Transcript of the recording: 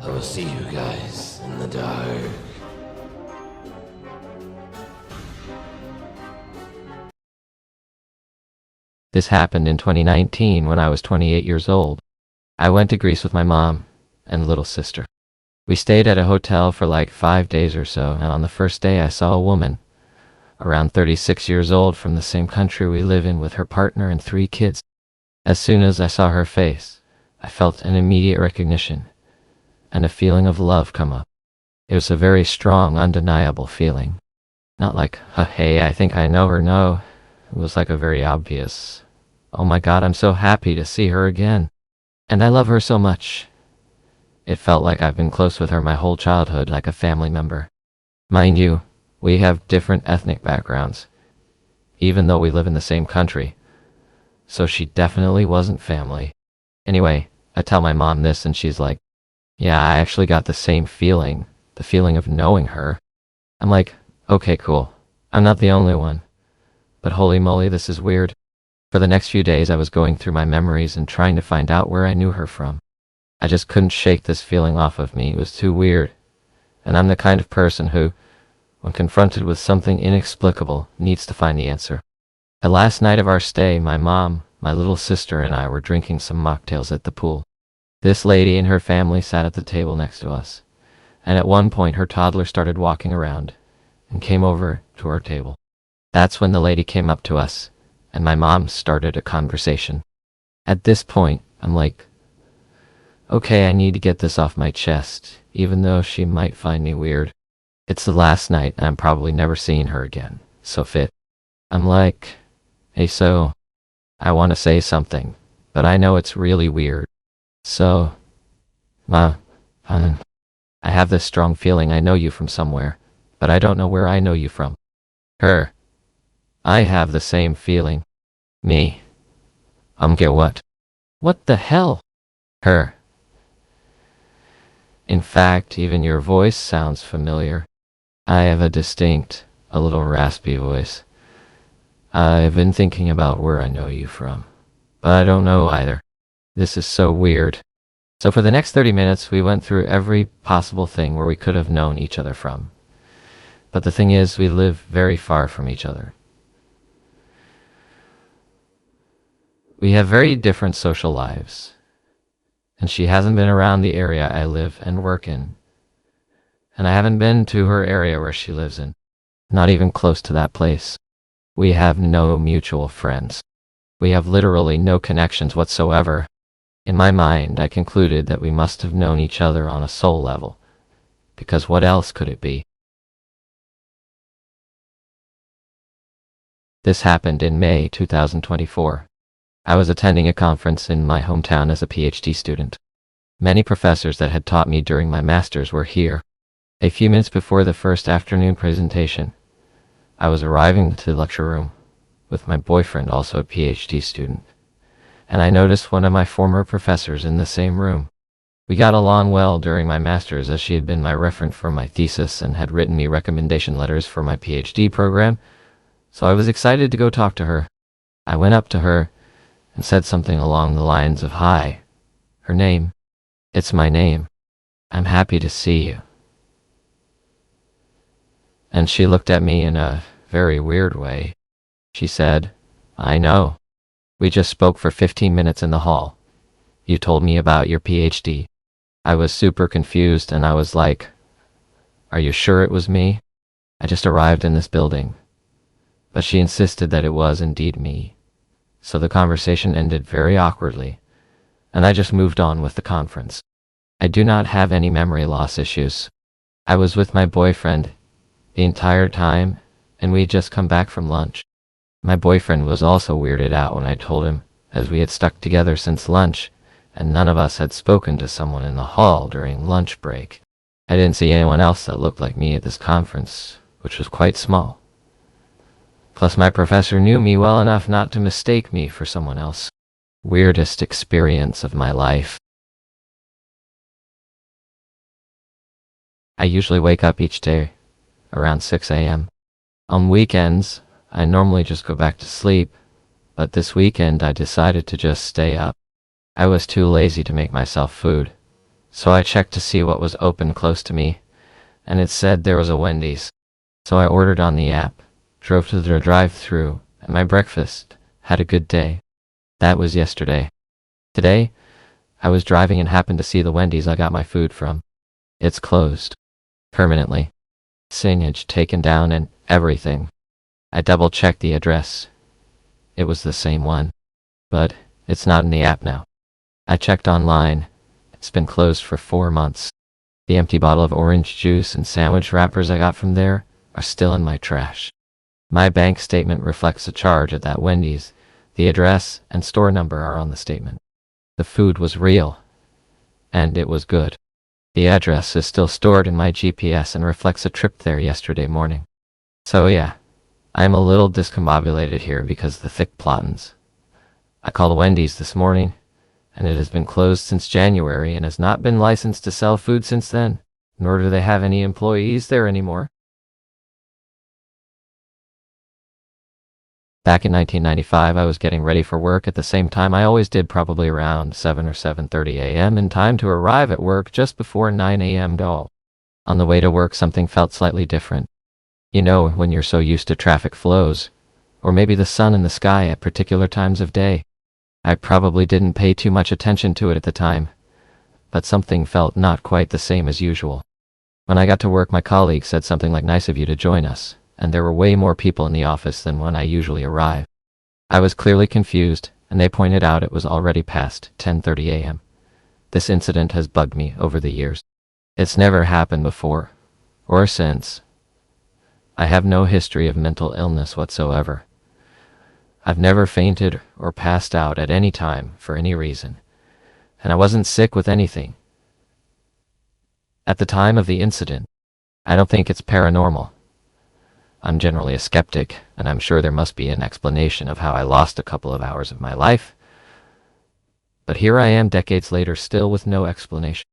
I will see you guys in the dark. This happened in 2019 when I was 28 years old. I went to Greece with my mom and little sister. We stayed at a hotel for like 5 days or so, and on the first day I saw a woman, around 36 years old, from the same country we live in, with her partner and 3 kids. As soon as I saw her face, I felt an immediate recognition and a feeling of love come up. It was a very strong, undeniable feeling. Not like, hey, I think I know her, no. It was like a very obvious, oh my God, I'm so happy to see her again. And I love her so much. It felt like I've been close with her my whole childhood, like a family member. Mind you, we have different ethnic backgrounds, even though we live in the same country. So she definitely wasn't family. Anyway, I tell my mom this and she's like, yeah, I actually got the same feeling, the feeling of knowing her. I'm like, okay, cool. I'm not the only one. But holy moly, this is weird. For the next few days I was going through my memories and trying to find out where I knew her from. I just couldn't shake this feeling off of me. It was too weird. And I'm the kind of person who, when confronted with something inexplicable, needs to find the answer. The last night of our stay, my mom, my little sister, and I were drinking some mocktails at the pool. This lady and her family sat at the table next to us, and at one point her toddler started walking around and came over to our table. That's when the lady came up to us, and my mom started a conversation. At this point, I'm like, okay, I need to get this off my chest, even though she might find me weird. It's the last night, and I'm probably never seeing her again, so fit. I'm like, hey, so, I want to say something, but I know it's really weird. So, Ma, I have this strong feeling I know you from somewhere, but I don't know where I know you from. Her. I have the same feeling. Me. Get what? What the hell? Her. In fact, even your voice sounds familiar. I have a distinct, a little raspy voice. I've been thinking about where I know you from, but I don't know either. This is so weird. So for the next 30 minutes, we went through every possible thing where we could have known each other from. But the thing is, we live very far from each other. We have very different social lives. And she hasn't been around the area I live and work in. And I haven't been to her area where she lives in. Not even close to that place. We have no mutual friends. We have literally no connections whatsoever. In my mind, I concluded that we must have known each other on a soul level, because what else could it be? This happened in May 2024. I was attending a conference in my hometown as a PhD student. Many professors that had taught me during my master's were here. A few minutes before the first afternoon presentation, I was arriving to the lecture room with my boyfriend, also a PhD student, and I noticed one of my former professors in the same room. We got along well during my master's, as she had been my referent for my thesis and had written me recommendation letters for my PhD program, so I was excited to go talk to her. I went up to her and said something along the lines of, hi. Her name. It's my name. I'm happy to see you. And she looked at me in a very weird way. She said, I know. We just spoke for 15 minutes in the hall. You told me about your PhD. I was super confused and I was like, are you sure it was me? I just arrived in this building. But she insisted that it was indeed me. So the conversation ended very awkwardly, and I just moved on with the conference. I do not have any memory loss issues. I was with my boyfriend the entire time, and we'd just come back from lunch. My boyfriend was also weirded out when I told him, as we had stuck together since lunch, and none of us had spoken to someone in the hall during lunch break. I didn't see anyone else that looked like me at this conference, which was quite small. Plus my professor knew me well enough not to mistake me for someone else. Weirdest experience of my life. I usually wake up each day around 6 a.m. On weekends, I normally just go back to sleep, but this weekend I decided to just stay up. I was too lazy to make myself food, So I checked to see what was open close to me, and it said there was a Wendy's. So I ordered on the app, drove to the drive-thru, and my breakfast. Had a good day. That was yesterday. Today, I was driving and happened to see the Wendy's I got my food from. It's closed. Permanently. Signage taken down and everything. I double-checked the address. It was the same one. But it's not in the app now. I checked online. It's been closed for 4 months. The empty bottle of orange juice and sandwich wrappers I got from there are still in my trash. My bank statement reflects a charge at that Wendy's. The address and store number are on the statement. The food was real. And it was good. The address is still stored in my GPS and reflects a trip there yesterday morning. So yeah, I'm a little discombobulated here because the thick plottins. I called Wendy's this morning, and it has been closed since January and has not been licensed to sell food since then, nor do they have any employees there anymore. Back in 1995, I was getting ready for work at the same time I always did, probably around 7 or 7:30 a.m. in time to arrive at work just before 9 a.m. On the way to work, something felt slightly different. You know, when you're so used to traffic flows, or maybe the sun in the sky at particular times of day. I probably didn't pay too much attention to it at the time, but something felt not quite the same as usual. When I got to work, my colleague said something like, "Nice of you to join us," and there were way more people in the office than when I usually arrive. I was clearly confused, and they pointed out it was already past 10:30 a.m. This incident has bugged me over the years. It's never happened before, or since. I have no history of mental illness whatsoever. I've never fainted or passed out at any time for any reason, and I wasn't sick with anything. At the time of the incident, I don't think it's paranormal. I'm generally a skeptic, and I'm sure there must be an explanation of how I lost a couple of hours of my life. But here I am decades later, still with no explanation.